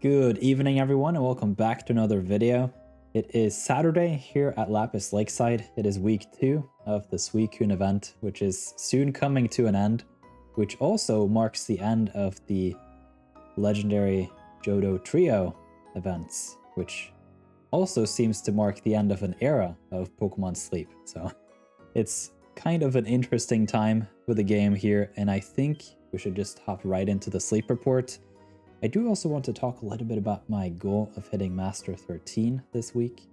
Good evening, everyone, and welcome back to another video. It is Saturday here at Lapis Lakeside. It is week 2 of the Suicune event, which is soon coming to an end, which also marks the end of the legendary Johto Trio events, which also seems to mark the end of an era of Pokémon Sleep. So it's kind of an interesting time with the game here, and I think we should just hop right into the sleep report. I do also want to talk a little bit about my goal of hitting Master 13 this week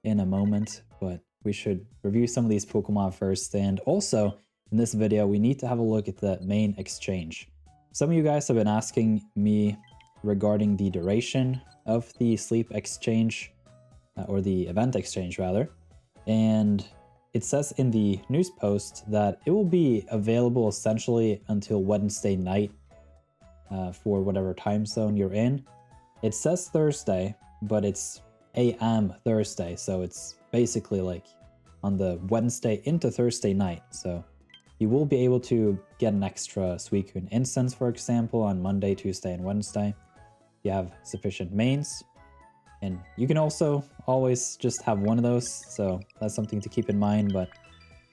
in a moment, but we should review some of these Pokemon first. And also, in this video, we need to have a look at the main exchange. Some of you guys have been asking me regarding the duration of the sleep exchange, or the event exchange rather, and it says in the news post that it will be available essentially until Wednesday night for whatever time zone you're in. It says Thursday, but it's AM Thursday, so it's basically like on the Wednesday into Thursday night. So you will be able to get an extra Suicune instance, for example, on Monday, Tuesday, and Wednesday. You have sufficient mains, and you can also always just have one of those, so that's something to keep in mind. But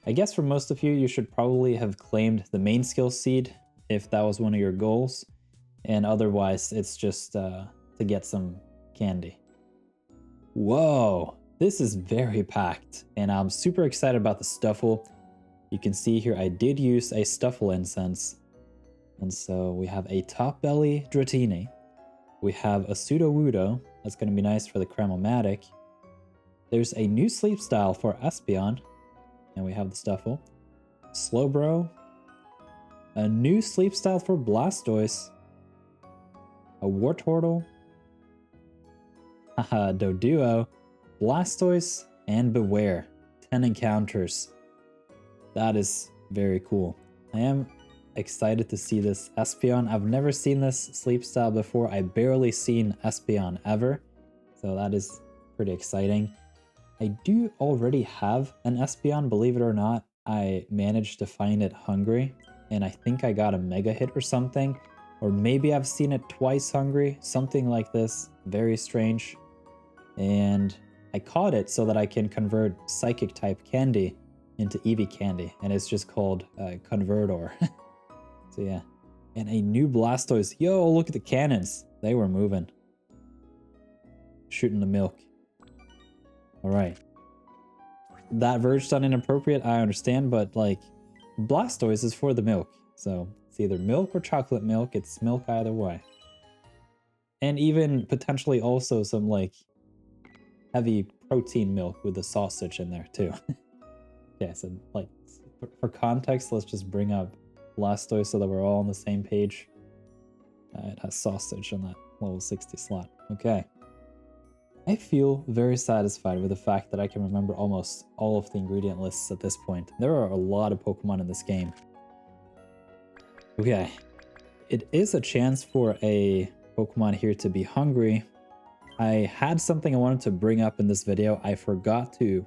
I guess for most of you, you should probably have claimed the main skill seed if that was one of your goals. And otherwise, it's just to get some candy. Whoa, this is very packed, and I'm super excited about the Stufful. You can see here I did use a Stufful incense. And so we have a Top Belly Dratini. We have a Sudowoodo. That's going to be nice for the Cramomatic. There's a new sleep style for Espeon. And we have the Stufful. Slowbro. A new sleep style for Blastoise. A Wartortle, haha, Doduo, Blastoise, and Bewear. 10 encounters. That is very cool. I am excited to see this Espeon. I've never seen this sleep style before. I barely seen Espeon ever, so that is pretty exciting. I do already have an Espeon, believe it or not. I managed to find it hungry, and I think I got a mega hit or something. Or maybe I've seen it twice hungry, something like this. Very strange. And I caught it so that I can convert psychic type candy into Eevee candy. And it's just called Convertor. So yeah. And a new Blastoise. Yo, look at the cannons. They were moving. Shooting the milk. Alright. That verge sounded inappropriate, I understand, but like, Blastoise is for the milk. So it's either milk or chocolate milk. It's milk either way. And even potentially also some like heavy protein milk with the sausage in there too. Yeah, so like for context, let's just bring up Blastoise so that we're all on the same page. It has sausage on that level 60 slot. Okay. I feel very satisfied with the fact that I can remember almost all of the ingredient lists at this point. There are a lot of Pokemon in this game. Okay, it is a chance for a Pokemon here to be hungry. I had something I wanted to bring up in this video. I forgot to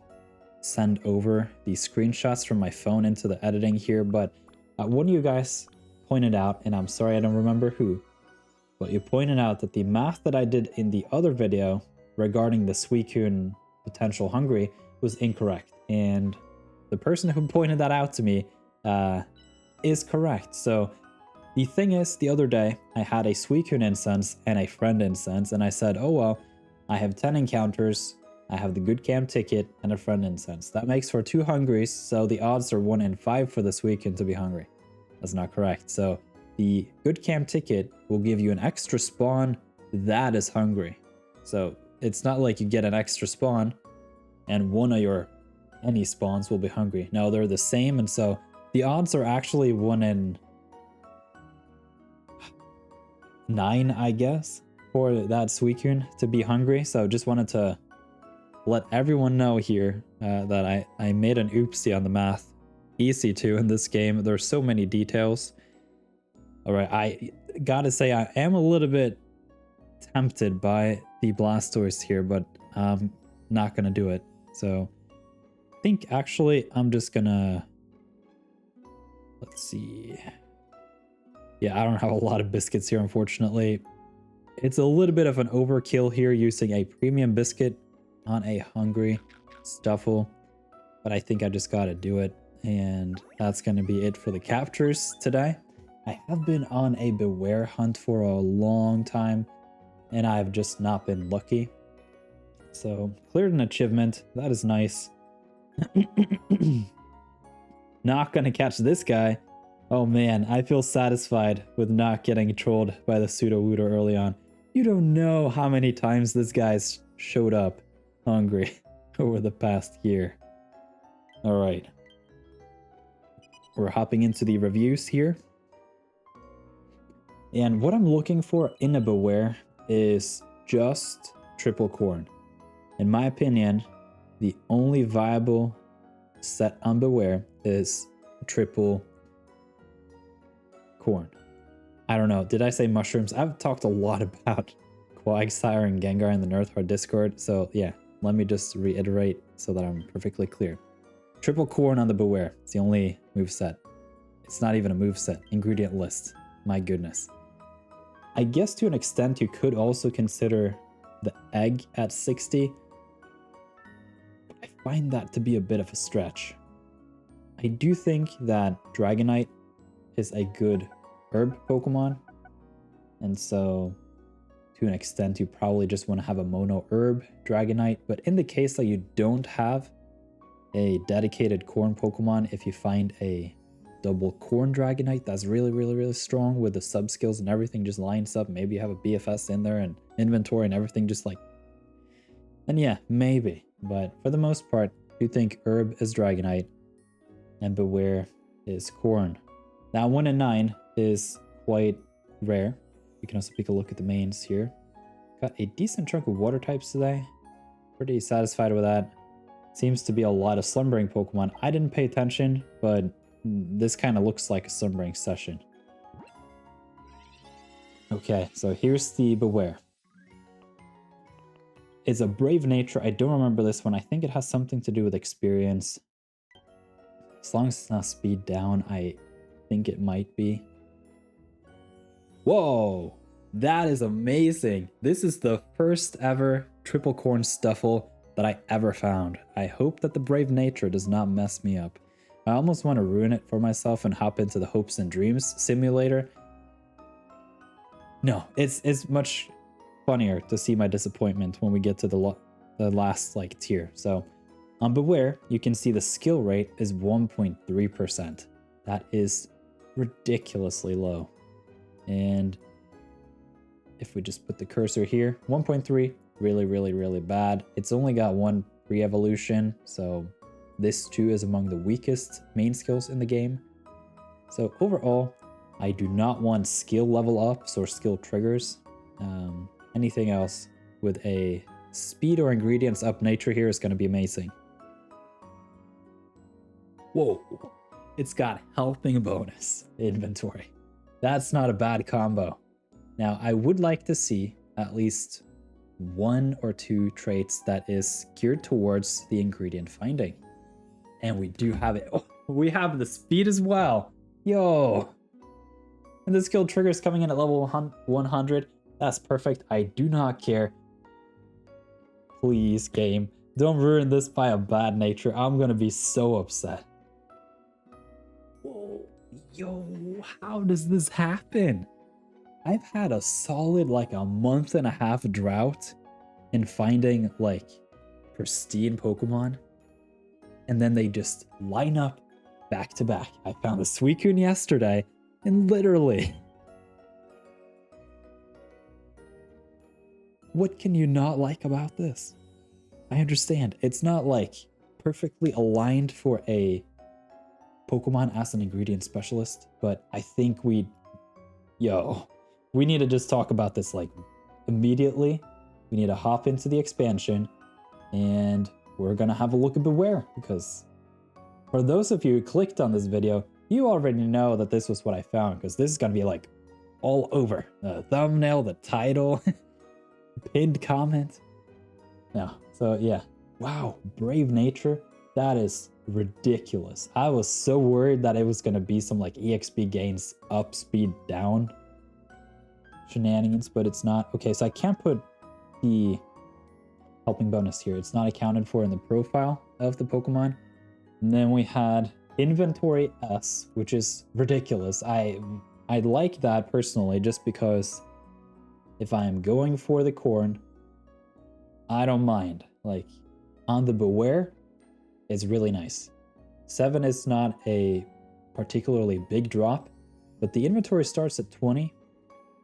send over the screenshots from my phone into the editing here, but one of you guys pointed out, and I'm sorry I don't remember who, but you pointed out that the math that I did in the other video regarding the Suicune potential hungry was incorrect. And the person who pointed that out to me is correct. So the thing is, the other day, I had a Suicune incense and a friend incense, and I said, oh well, I have 10 encounters, I have the good cam ticket, and a friend incense. That makes for 2 hungries, so the odds are 1 in 5 for the Suicune to be hungry. That's not correct. So the good cam ticket will give you an extra spawn that is hungry. So it's not like you get an extra spawn and one of your any spawns will be hungry. No, they're the same, and so the odds are actually 1 in 9, I guess, for that Suicune to be hungry. So just wanted to let everyone know here that I made an oopsie on the math. Easy to in this game. There's so many details. Alright, I gotta say I am a little bit tempted by the Blastoise here, but I'm not gonna do it. So I think actually I'm just gonna, let's see. Yeah, I don't have a lot of biscuits here, unfortunately. It's a little bit of an overkill here using a premium biscuit on a hungry Stufful, but I think I just gotta do it. And that's gonna be it for the captures today. I have been on a Bewear hunt for a long time, and I've just not been lucky. So, cleared an achievement. That is nice. Not gonna catch this guy. Oh man, I feel satisfied with not getting trolled by the pseudo-wooter early on. You don't know how many times this guy's showed up hungry over the past year. Alright. We're hopping into the reviews here. And what I'm looking for in a Bewear is just triple corn. In my opinion, the only viable set on Bewear is triple corn. I don't know. Did I say mushrooms? I've talked a lot about Quagsire and Gengar in the nirtheart Discord. So yeah, let me just reiterate so that I'm perfectly clear. Triple corn on the Bewear. It's the only moveset. It's not even a moveset. Ingredient list. My goodness. I guess to an extent you could also consider the egg at 60. I find that to be a bit of a stretch. I do think that Dragonite is a good herb Pokemon, and so to an extent you probably just want to have a mono herb Dragonite, but in the case that you don't have a dedicated corn Pokemon, if you find a double corn Dragonite that's really strong with the sub skills and everything just lines up, maybe you have a BFS in there and inventory and everything just like, and yeah, maybe, but for the most part you think herb is Dragonite and Bewear is corn. Now 1 in 9 is quite rare. You can also take a look at the mains here. Got a decent chunk of water types today. Pretty satisfied with that. Seems to be a lot of slumbering Pokemon. I didn't pay attention, but this kind of looks like a slumbering session. Okay, so here's the Bewear. It's a brave nature. I don't remember this one. I think it has something to do with experience. As long as it's not speed down, I think it might be. Whoa, that is amazing. This is the first ever triple corn Stufful that I ever found. I hope that the brave nature does not mess me up. I almost want to ruin it for myself and hop into the hopes and dreams simulator. No, it's much funnier to see my disappointment when we get to the last like tier. So on Bewear, you can see the skill rate is 1.3%. That is ridiculously low. And if we just put the cursor here, 1.3, really bad. It's only got one pre-evolution, so this too is among the weakest main skills in the game. So overall, I do not want skill level ups or skill triggers. Anything else with a speed or ingredients up nature here is going to be amazing. Whoa, it's got helping bonus inventory. That's not a bad combo. Now, I would like to see at least 1 or 2 traits that is geared towards the ingredient finding. And we do have it. Oh, we have the speed as well. Yo. And the skill trigger is coming in at level 100. That's perfect. I do not care. Please, game. Don't ruin this by a bad nature. I'm going to be so upset. Whoa. Yo, how does this happen? I've had a solid like a month and a half drought in finding like pristine Pokemon. And then they just line up back to back. I found a Suicune yesterday and literally... What can you not like about this? I understand. It's not like perfectly aligned for a Pokemon as an ingredient specialist, but I think we need to just talk about this like immediately. We need to hop into the expansion and we're gonna have a look at Bewear, because for those of you who clicked on this video, you already know that this was what I found, because this is gonna be like all over the thumbnail, the title, pinned comment. No, so yeah, wow, brave nature, that is ridiculous. I was so worried that it was gonna be some like EXP gains up, speed down. shenanigans, but it's not. Okay, so I can't put the helping bonus here. It's not accounted for in the profile of the Pokemon. And then we had Inventory S, which is ridiculous. I like that personally, just because if I am going for the corn, I don't mind. Like, on the Bewear, it's really nice. 7 is not a particularly big drop, but the inventory starts at 20.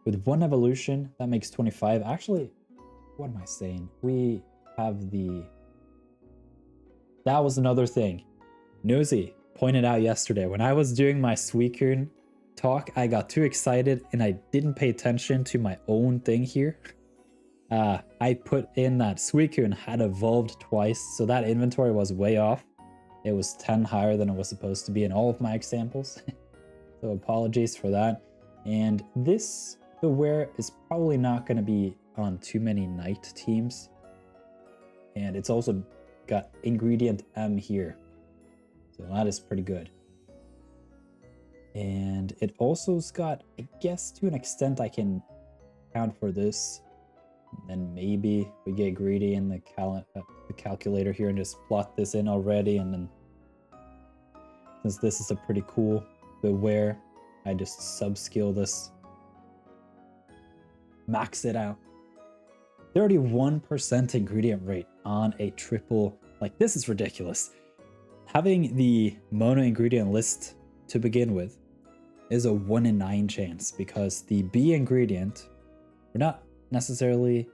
With 1 evolution, that makes 25. Actually, what am I saying? We have the... That was another thing. Nosy pointed out yesterday, when I was doing my Suicune talk, I got too excited and I didn't pay attention to my own thing here. I put in that Suicune had evolved twice, so that inventory was way off. It was 10 higher than it was supposed to be in all of my examples. So apologies for that. And this Bewear is probably not going to be on too many night teams. And it's also got ingredient M here. So that is pretty good. And it also's got, I guess to an extent I can count for this. Then maybe we get greedy in the calculator here and just plot this in already. And then since this is a pretty cool Bewear, I just subskill this. Max it out. 31% ingredient rate on a triple. Like, this is ridiculous. Having the mono ingredient list to begin with is a 1 in 9 chance, because the B ingredient, we're not necessarily,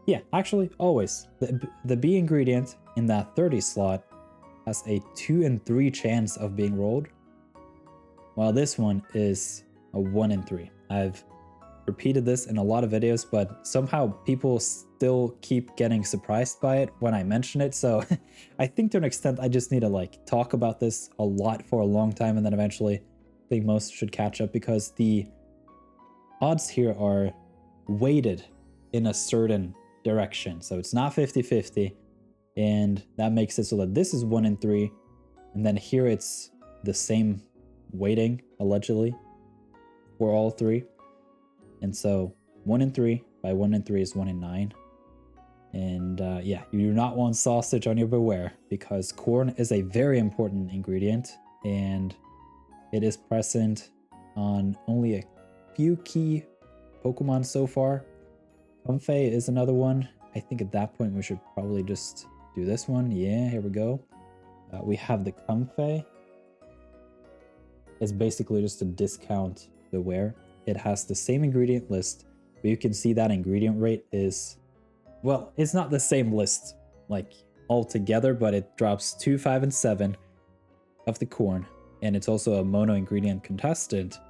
yeah, actually always the B ingredient in that 30 slot has a 2 in 3 chance of being rolled, while this one is a 1 in 3. I've repeated this in a lot of videos, but somehow people still keep getting surprised by it when I mention it. So I think to an extent I just need to like talk about this a lot for a long time, and then eventually I think most should catch up, because the odds here are weighted in a certain direction. So it's not 50-50, and that makes it so that this is 1 in 3, and then here it's the same weighting allegedly for all 3. And so 1 in 3 by 1 in 3 is 1 in 9. And yeah, you do not want sausage on your Bewear, because corn is a very important ingredient, and it is present on only a few key Pokemon so far. Comfey is another one. I think at that point we should probably just do this one. Yeah, here we go. We have the Comfey. It's basically just a discount Bewear. It has the same ingredient list, but you can see that ingredient rate is, well, it's not the same list like altogether, but it drops 2, 5, and 7 of the corn, and it's also a mono ingredient contestant.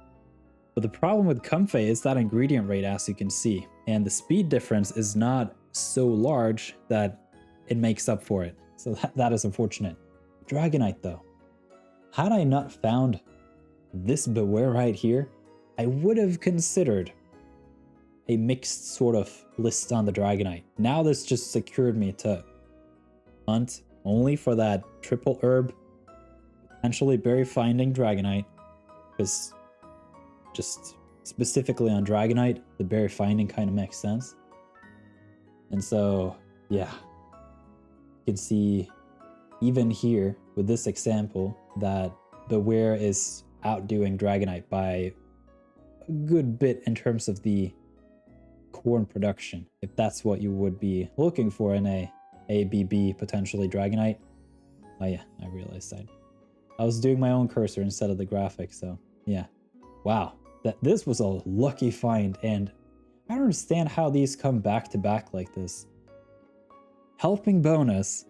But the problem with Comfey is that ingredient rate, as you can see, and the speed difference is not so large that it makes up for it. So that is unfortunate. Dragonite though, had I not found this Bewear right here, I would have considered a mixed sort of list on the Dragonite. Now this just secured me to hunt only for that triple herb, potentially berry finding Dragonite, because just specifically on Dragonite, the berry finding kind of makes sense. And so, yeah, you can see even here with this example that Bewear is outdoing Dragonite by a good bit in terms of the corn production, if that's what you would be looking for in a ABB potentially Dragonite. Oh yeah, I realized that. I was doing my own cursor instead of the graphic, so yeah. Wow, this was a lucky find, and I don't understand how these come back to back like this. Helping bonus,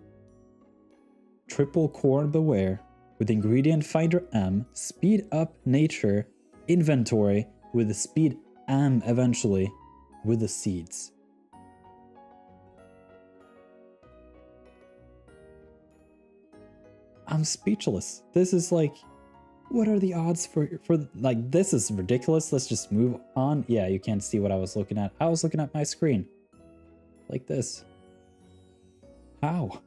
triple corn Bewear with ingredient finder M, speed up nature, inventory with the speed M eventually with the seeds. I'm speechless. This is like, what are the odds for like, this is ridiculous. Let's just move on. Yeah, you can't see what I was looking at. I was looking at my screen like this. How?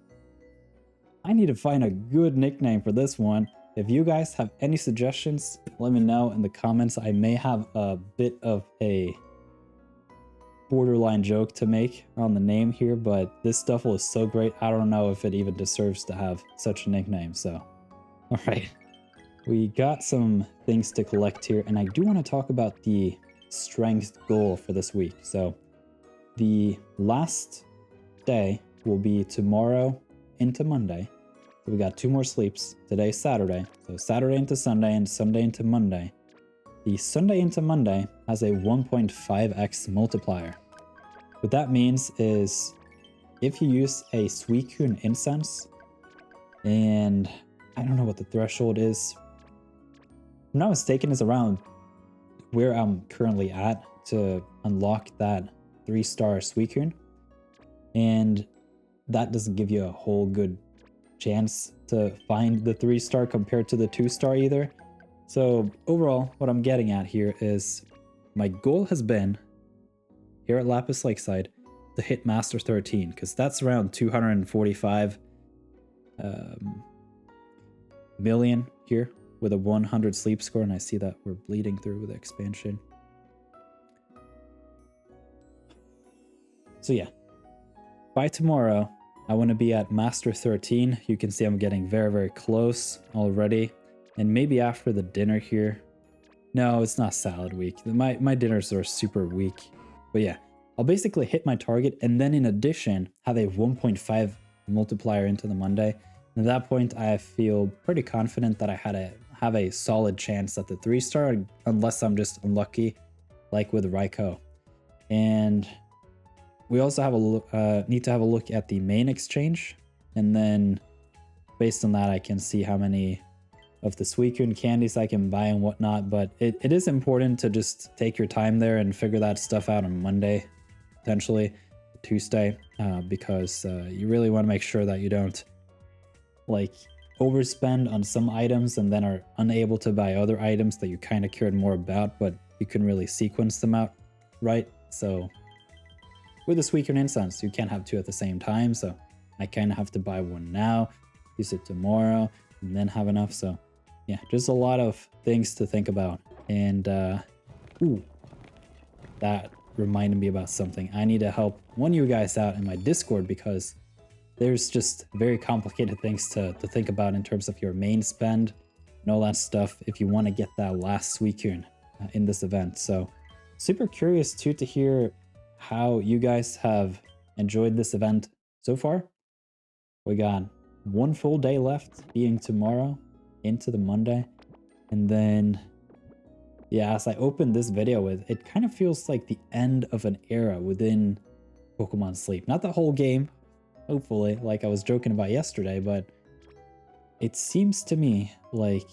I need to find a good nickname for this one. If you guys have any suggestions, let me know in the comments. I may have a bit of a borderline joke to make on the name here, but this Stufful is so great, I don't know if it even deserves to have such a nickname. So, all right, we got some things to collect here, and I do want to talk about the strength goal for this week. So the last day will be tomorrow into Monday. So we got 2 more sleeps. Today's Saturday, so Saturday into Sunday and Sunday into Monday. The Sunday into Monday has a 1.5x multiplier. What that means is if you use a Suicune incense, and I don't know what the threshold is. If I'm not mistaken, is around where I'm currently at to unlock that 3-star Suicune. And that doesn't give you a whole good chance to find the 3-star compared to the 2-star either. So overall, what I'm getting at here is my goal has been here at Lapis Lakeside to hit Master 13, because that's around 245 million here with a 100 sleep score, and I see that we're bleeding through with the expansion. So yeah, by tomorrow, I want to be at Master 13. You can see I'm getting very, very close already. And maybe after the dinner here. No, it's not salad week. My dinners are super weak. But yeah, I'll basically hit my target, and then in addition, have a 1.5 multiplier into the Monday. And at that point, I feel pretty confident that I have a solid chance at the 3-star, unless I'm just unlucky, like with Raikou. And we also have need to have a look at the main exchange, and then based on that, I can see how many of the Suicune candies I can buy and whatnot. But it is important to just take your time there and figure that stuff out on Monday, potentially Tuesday, because you really want to make sure that you don't like overspend on some items and then are unable to buy other items that you kind of cared more about, but you can really sequence them out right. So with the Suicune incense, you can't have 2 at the same time, so I kind of have to buy 1 now, use it tomorrow, and then have enough. So yeah, just a lot of things to think about. And ooh, that reminded me about something. I need to help one of you guys out in my Discord, because there's just very complicated things to think about in terms of your main spend and all that stuff if you want to get that last Suicune in this event. So super curious too to hear how you guys have enjoyed this event so far. We got 1 full day left, being tomorrow into the Monday. And then yeah, as I opened this video with, it kind of feels like the end of an era within Pokemon Sleep. Not the whole game, hopefully, like I was joking about yesterday, but it seems to me like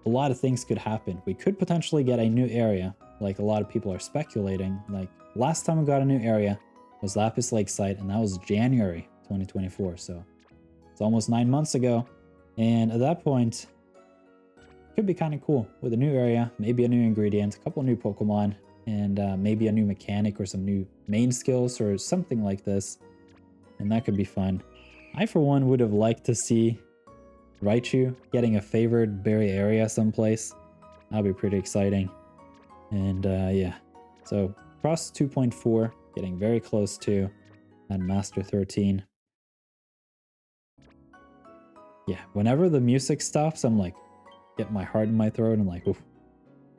a lot of things could happen. We could potentially get a new area, like a lot of people are speculating. Like last time we got a new area was Lapis Lakeside, and that was January 2024. So it's almost 9 months ago. And at that point, it could be kind of cool with a new area, maybe a new ingredient, a couple new Pokemon, and maybe a new mechanic or some new main skills or something like this. And that could be fun. I, for one, would have liked to see Raichu getting a favored berry area someplace. That'd be pretty exciting. And yeah, so Cross 2.4, getting very close to at Master 13. Yeah, whenever the music stops, I'm like, get my heart in my throat, and I'm like, oof,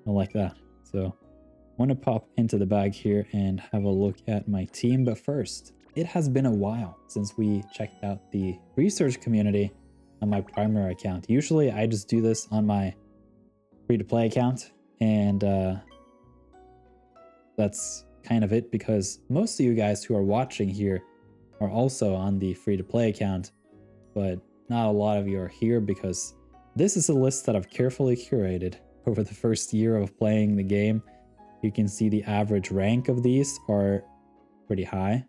I like that. So I want to pop into the bag here and have a look at my team. But first, it has been a while since we checked out the research community on my primary account. Usually I just do this on my free-to-play account, and that's kind of it, because most of you guys who are watching here are also on the free-to-play account, but not a lot of you are here because this is a list that I've carefully curated over the first year of playing the game. You can see the average rank of these are pretty high.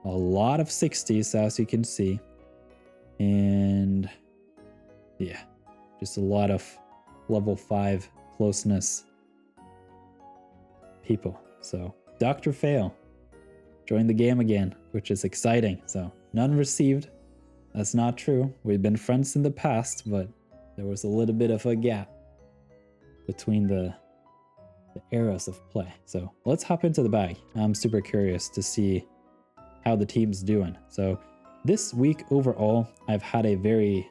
A lot of 60s, as you can see. And yeah, just a lot of level 5 closeness people. So Dr. Fail joined the game again, which is exciting. So none received. That's not true. We've been friends in the past, but there was a little bit of a gap between the eras of play. So let's hop into the bag. I'm super curious to see how the team's doing. So this week overall, I've had a very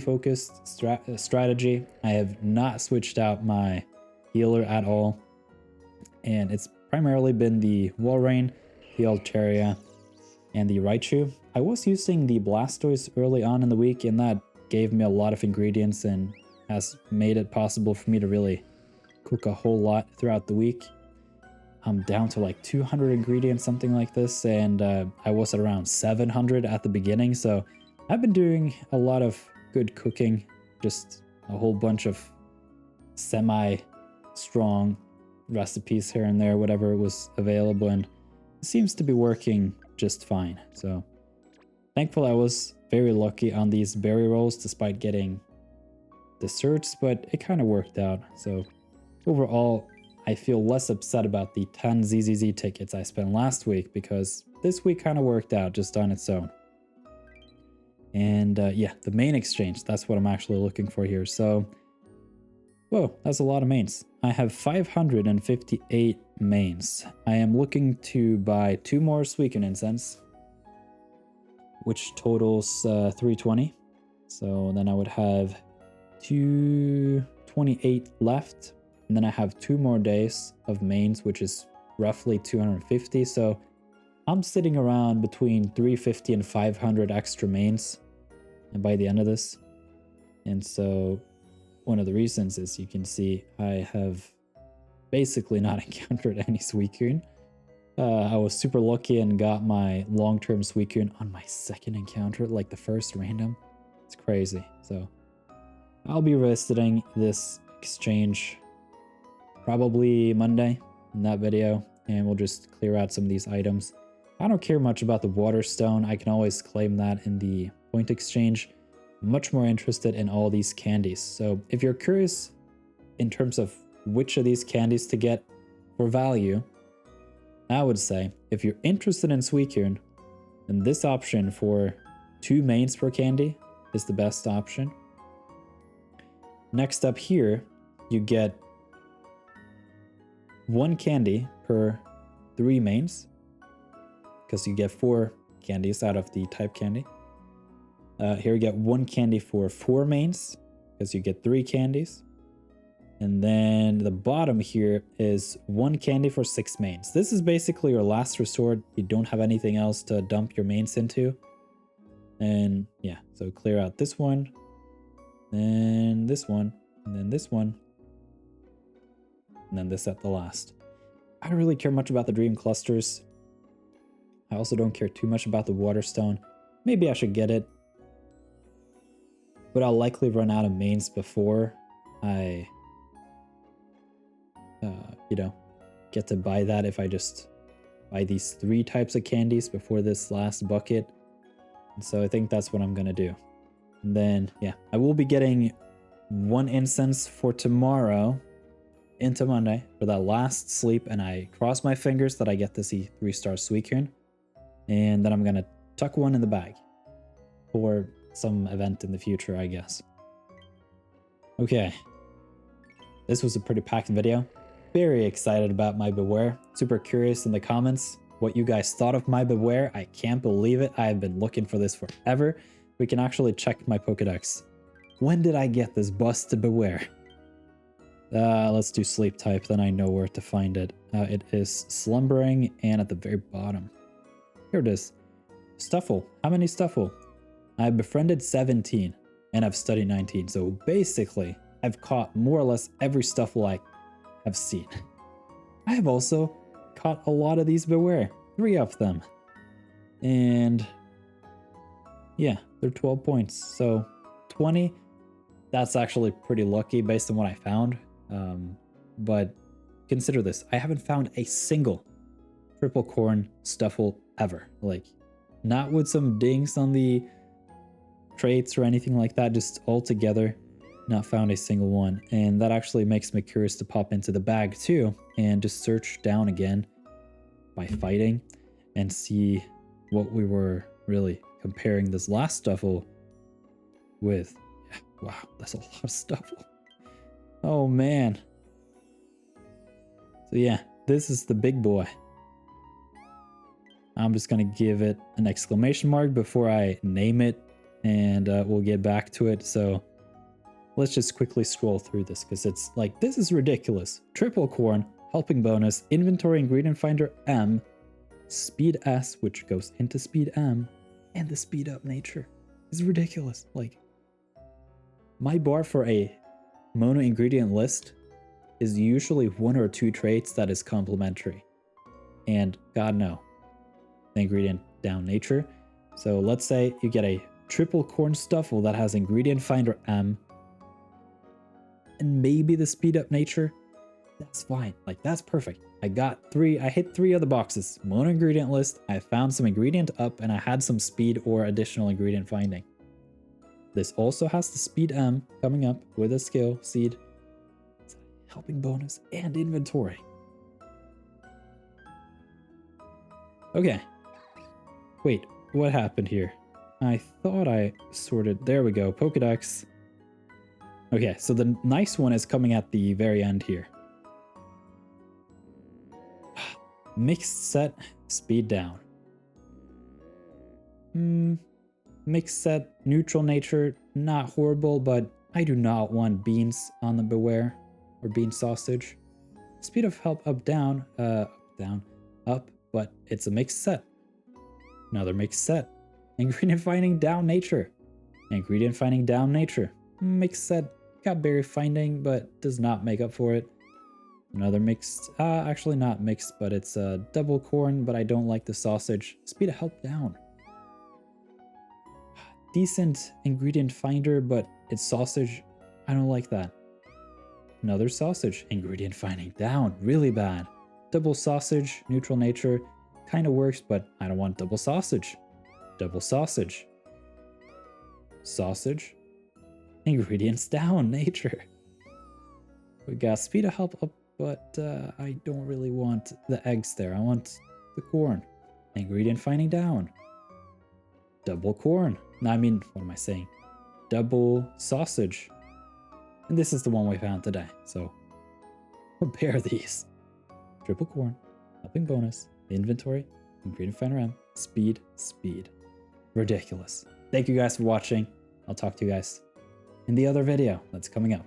focused strategy. I have not switched out my healer at all. And it's primarily been the Walrein, the Altaria, and the Raichu. I was using the Blastoise early on in the week, and that gave me a lot of ingredients and has made it possible for me to really cook a whole lot throughout the week. I'm down to like 200 ingredients, something like this, and I was at around 700 at the beginning, so I've been doing a lot of good cooking, just a whole bunch of semi-strong recipes here and there, whatever was available, and it seems to be working just fine. So thankfully I was very lucky on these berry rolls despite getting desserts, but it kind of worked out. So overall, I feel less upset about the 10 ZZZ tickets I spent last week because this week kind of worked out just on its own. And yeah, the main exchange, that's what I'm actually looking for here. So, whoa, that's a lot of mains. I have 558 mains. I am looking to buy 2 more Suicune incense, which totals 320. So then I would have 228 left. And then I have 2 more days of mains, which is roughly 250. So I'm sitting around between 350 and 500 extra mains by the end of this. And so one of the reasons is you can see I have basically not encountered any Suicune. I was super lucky and got my long-term Suicune on my second encounter, like the first random. It's crazy. So I'll be visiting this exchange probably Monday in that video, and we'll just clear out some of these items. I don't care much about the water stone. I can always claim that in the point exchange. I'm much more interested in all these candies. So if you're curious in terms of which of these candies to get for value, I would say if you're interested in Suicune, then this option for 2 mains per candy is the best option. Next up here, you get 1 candy per 3 mains, because you get 4 candies out of the type candy. Here you get 1 candy for 4 mains, because you get 3 candies. And then the bottom here is 1 candy for 6 mains. This is basically your last resort. You don't have anything else to dump your mains into. And yeah, so clear out this one, then this one, and then this one, and then this at the last. I don't really care much about the dream clusters. I also don't care too much about the water stone. Maybe I should get it, but I'll likely run out of mains before I, get to buy that if I just buy these 3 types of candies before this last bucket. And so I think that's what I'm gonna do. And then, yeah, I will be getting 1 incense for tomorrow into Monday for that last sleep, and I cross my fingers that I get to see 3-star Suicune. And then I'm gonna tuck 1 in the bag for some event in the future, I guess. Okay, this was a pretty packed video. Very excited about my Bewear. Super curious in the comments what you guys thought of my Bewear. I can't believe it. I have been looking for this forever. We can actually check my Pokedex. When did I get this busted Bewear? Let's do sleep type, then I know where to find it. It is slumbering and at the very bottom. Here it is. Stufful. How many Stufful? I've befriended 17 and I've studied 19. So basically, I've caught more or less every Stufful I have seen. I have also caught a lot of these Bewear. 3 of them. And yeah, they're 12 points. So 20, that's actually pretty lucky based on what I found. But consider this. I haven't found a single triple corn Stufful ever. Like, not with some dings on the traits or anything like that, just all together, not found a single one. And that actually makes me curious to pop into the bag too and just search down again by fighting and see what we were really comparing this last Stufful with. Wow, that's a lot of stuff. Oh man. So yeah, this is the big boy. I'm just gonna give it an exclamation mark before I name it, and we'll get back to it. So let's just quickly scroll through this because it's like, this is ridiculous. Triple corn, helping bonus, inventory ingredient finder M, speed S, which goes into speed M, and the speed up nature. It's ridiculous. Like, my bar for a mono ingredient list is usually 1 or 2 traits that is complementary. And God no, the ingredient down nature. So let's say you get a triple corn Stufful that has ingredient finder M and maybe the speed up nature. That's fine. Like, that's perfect. I hit 3 of the boxes. Mono ingredient list, I found some ingredient up, and I had some speed or additional ingredient finding. This also has the speed M coming up with a skill seed, helping bonus, and inventory. Okay. Wait, what happened here? I thought I sorted. There we go. Pokedex. Okay, so the nice one is coming at the very end here. Mixed set, speed down. Mixed set, neutral nature, not horrible, but I do not want beans on the Bewear or bean sausage. Speed of help up, down, up, but it's a mixed set. Another mixed set. Ingredient finding down nature. Ingredient finding down nature. Mixed set, got berry finding, but does not make up for it. Another mixed, actually not mixed, but it's double corn, but I don't like the sausage. Speed of help down. Decent ingredient finder, but it's sausage. I don't like that. Another sausage, ingredient finding down, really bad. Double sausage, neutral nature, kind of works, but I don't want double sausage. Double sausage. Sausage, ingredients down, nature. We got speed of help up, but I don't really want the eggs there. I want the corn. Ingredient finding down. Double corn. No, I mean, what am I saying? Double sausage. And this is the one we found today. So compare these. Triple corn, helping bonus, inventory, ingredient finder M, speed, speed. Ridiculous. Thank you guys for watching. I'll talk to you guys in the other video that's coming up.